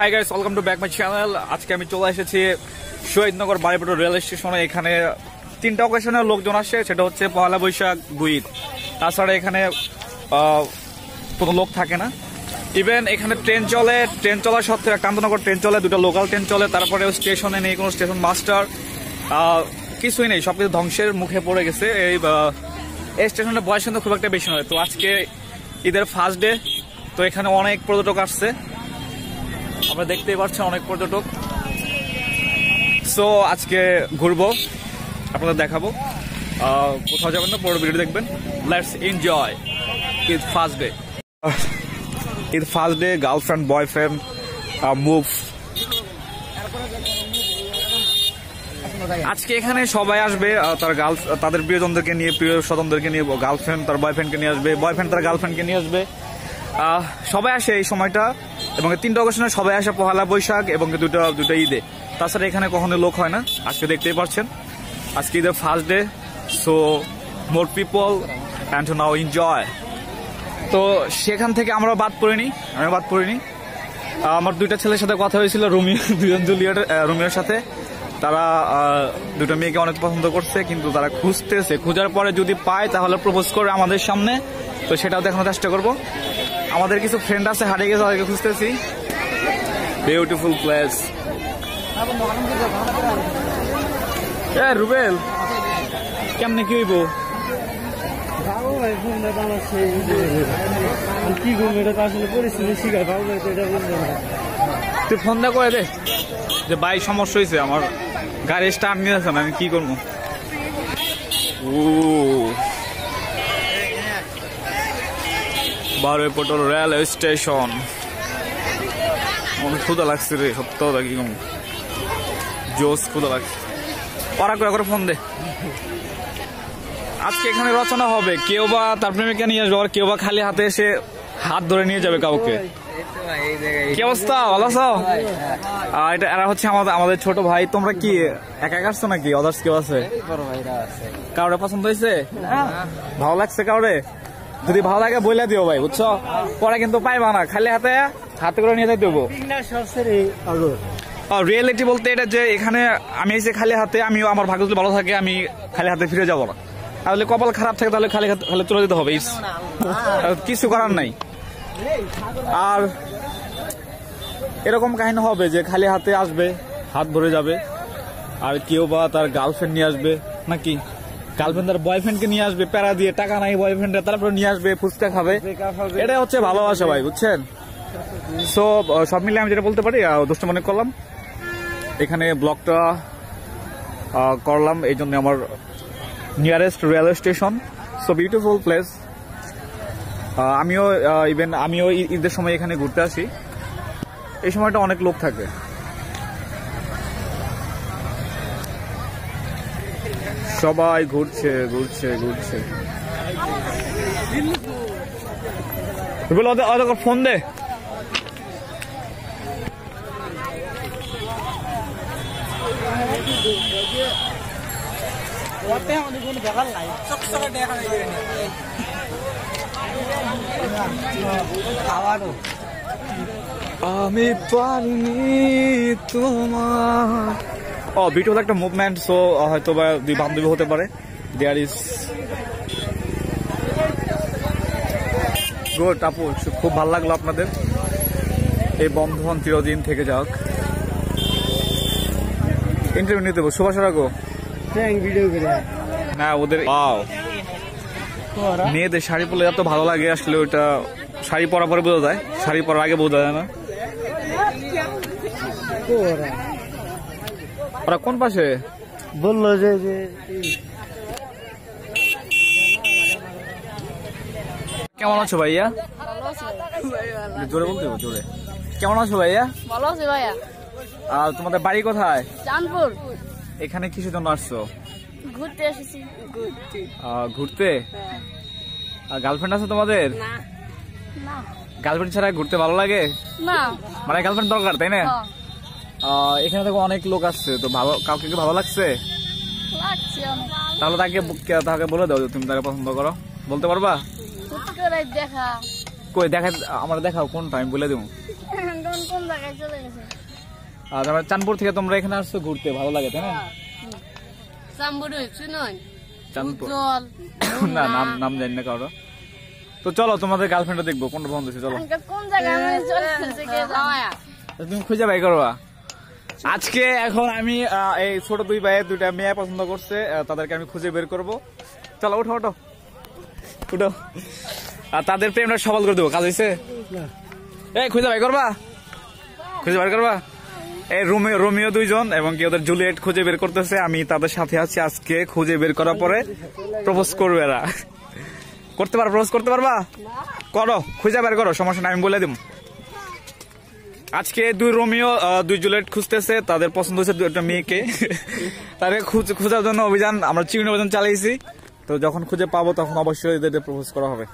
Hi guys, welcome to back my channel. আজকে আমি চলে এসেছি শহীদনগর বাড়িপুর রেল স্টেশনে। এখানে তিনটা অকেশনের লোকজন আসে, সেটা হচ্ছে পহেলা বৈশাখ, ঈদ। তাছাড়া এখানে কোনো লোক থাকে না। ইভেন এখানে ট্রেন চলে, ট্রেন চলার সত্ত্বেও কান্তনগর ট্রেন চলে, দুটো লোকাল ট্রেন চলে। তারপরে স্টেশনে নেই কোনো স্টেশন মাস্টার, কিছুই নেই, সবকিছু ধ্বংসের মুখে পড়ে গেছে। এই স্টেশনের বয়স কিন্তু খুব একটা বেশি নয়। তো আজকে ঈদের ফার্স্ট ডে, তো এখানে অনেক পর্যটক আসছে, আমরা দেখতেই পাচ্ছেন অনেক পর্যটক। সো আজকে ঘুরবো, আপনাদের দেখাবো। কোথাও যাবেন না, পুরো ভিডিও দেখবেন। Let's enjoy Eid first day. Eid first day, girlfriend boyfriend move. আজকে এখানে সবাই আসবে, তাদের প্রিয়জনদেরকে নিয়ে, প্রিয় স্বজনদেরকে নিয়ে। গার্লফ্রেন্ড তার বয়ফ্রেন্ডকে নিয়ে আসবে, বয়ফ্রেন্ড তার গার্লফ্রেন্ডকে নিয়ে আসবে। সবাই আসে এই সময়টা, এবং তিনটা অকেশনে সবাই আসে, পহেলা বৈশাখ এবং দুটো ঈদে। তাছাড়া এখানে কখনো লোক হয় না। আজকে দেখতেই পাচ্ছেন আজকে ঈদের first day, so more people and to now enjoy. তো সেখান থেকে আমি বাদ পড়িনি। আমার দুইটা ছেলের সাথে কথা হয়েছিল, রোমিওর সাথে। তারা দুটো মেয়েকে অনেক পছন্দ করছে, কিন্তু তারা খুঁজতেছে। খোঁজার পরে যদি পায় তাহলে প্রপোজ করবে আমাদের সামনে, তো সেটাও দেখানোর চেষ্টা করবো। আমাদের কিছু ফ্রেন্ড আছে হারিয়ে গেছে, তাদেরকে খুঁজতেছি। Beautiful place. রুবেল কেমনে কি হইব? তুই ফোন দা করে দে যে ভাই সমস্যা হয়েছে, আমার গাড়ি স্টার্ট নিয়ে আসে না, আমি কি করবো। Baruipur railway station. অনেক ক্ষুদা লাগছে রে, সপ্তাহ কি কম জোস ক্ষুদা লাগছে। পড়া করে ফোন দে। আজকে এখানে রচনা হবে, কেউ বা তার প্রেমিকা নিয়ে আসবে, আর কেউ বা খালি হাতে এসে হাত ধরে নিয়ে যাবে কাউকে। কি অবস্থা, ভালো আছো? এটা এরা হচ্ছে আমাদের ছোট ভাই। তোমরা কি একা আসছো নাকি? আদার্স কেউ আছে? কাউরে পছন্দ হয়েছে? ভালো লাগছে কাউরে? যদি ভালো লাগে বইলা দিও ভাই, বুঝছো? পরে কিন্তু পাইবা না, খালি হাতে করে নিয়ে যাই দেবো। রিয়েলিটি বলতে এটা যে এখানে আমি এসে খালি হাতে, আমিও আমার ভাগ্য যদি ভালো থাকে আমি খালি হাতে ফিরে যাবো না। তাহলে কপাল খারাপ থাকে, তাহলে খালি চলে যেতে হবে, কিছু করার নাই। আর এরকম কাহিনী হবে যে খালি হাতে আসবে, হাত ভরে যাবে। আর কেউ বা তার গার্লফ্রেন্ড নিয়ে আসবে, নাকি গার্লফ্রেন্ড তার বয়ফ্রেন্ডকে নিয়ে আসবে, প্যারা দিয়ে, টাকা নাই বয়ফ্রেন্ডের, তারপরে নিয়ে আসবে, ফুচকা খাবে। এটা হচ্ছে ভালোবাসা ভাই, বুঝছেন? সো সব মিলে আমি যেটা বলতে পারি, দোস্ত মনে করলাম এখানে ব্লগটা করলাম, এই জন্য আমার nearest railway station. So beautiful place. আমিও ঈদের সময় এখানে ঘুরতে আসি। এই সময়টা অনেক লোক থাকে। সবাই ঘুরছে। ফোন দে। আমি পারিনি তোমার। বিউটিফুল একটা মুভমেন্ট। সো হয়তো বা দুই বান্ধবী হতে পারে। There is good. আপু খুব ভালো লাগলো আপনাদের এই বন্ধন, চিরদিন থেকে যাক। ইন্টারভিউ নিতে দেবো। সুভাষ রাখো না ওদের। মেয়েদের শাড়ি পরলে এত ভালো লাগে, আসলে ওইটা শাড়ি পরা পরে বোঝা যায়, শাড়ি পরার আগে বোঝা যায় না। ওরা কোন পাশে বললো যে কেমন আছো ভাইয়া? জোরে বলতে হবে, জোরে। কেমন আছো ভাইয়া? ভালো আছি ভাইয়া। আর তোমাদের বাড়ি কোথায়? চাঁদপুর। এখানে কিসের জন্য আসছো? ঘুরতে এসেছি। ঘুরতে? আর গার্লফ্রেন্ড আছে তোমাদের? না। গার্লফ্রেন্ড ছাড়া ঘুরতে ভালো লাগে না? মানে গার্লফ্রেন্ড দরকার, তাই না? এখানে দেখো অনেক লোক আসছে, তো কাউকে কি ভালো লাগছে? তাহলে তাকে বলে দাও তুমি তাকে পছন্দ করো। বলতে পারবা? দেখা কই দেখা, আমার দেখাও কোনটা, আমি বলে দেবো। কোন জায়গায় চলে গেছে? আর আমরা চাঁদপুর থেকে তোমরা এখানে আসছো ঘুরতে, ভালো লাগে তাই না? চাম্বুরে শুনুন চাঁদপুর উজ্জ্বল না, নাম জানি না কারো। তো চলো তোমাদের গার্লফ্রেন্ডটা দেখবো কোনটা ফোন দিচ্ছে, চলো। কোন জায়গায় আমাদের চলে গেছে কে জানে? তুমি খুঁজে বাই করবা। আজকে এখন আমি এই ছোট দুই ভাইয়ের দুইটা মেয়ে পছন্দ করছে, তাদেরকে আমি খুঁজে বের করব। চলো ওঠো ওঠো উঠো, আর তাদের প্রেমটা সফল করে দেবো। কাজ হয়েছে? এই খুঁজে বাই করবা, খুঁজে বের করবা। এই রোমিও দুইজন এবং কি ওদের জুলিয়েট খুঁজে বের করতেছে, আমি তাদের সাথে আছি। আজকে খুঁজে বের করার পরে প্রপোজ করবে এরা। করতে পারো, প্রপোজ করতে পারবা? করো, খুঁজে বের করো, সমস্যা নাই, আমি বলে দিব। আজকে দুই রোমিও দুই জুলিয়েট খুঁজতেছে, তাদের পছন্দ হয়েছে দুইটা মেয়েকে। তাদের খোঁজার জন্য অভিযান আমরা চিহ্ন অভিযান চালিয়েছি। তো যখন খুঁজে পাবো তখন অবশ্যই এদের প্রপোজ করা হবে।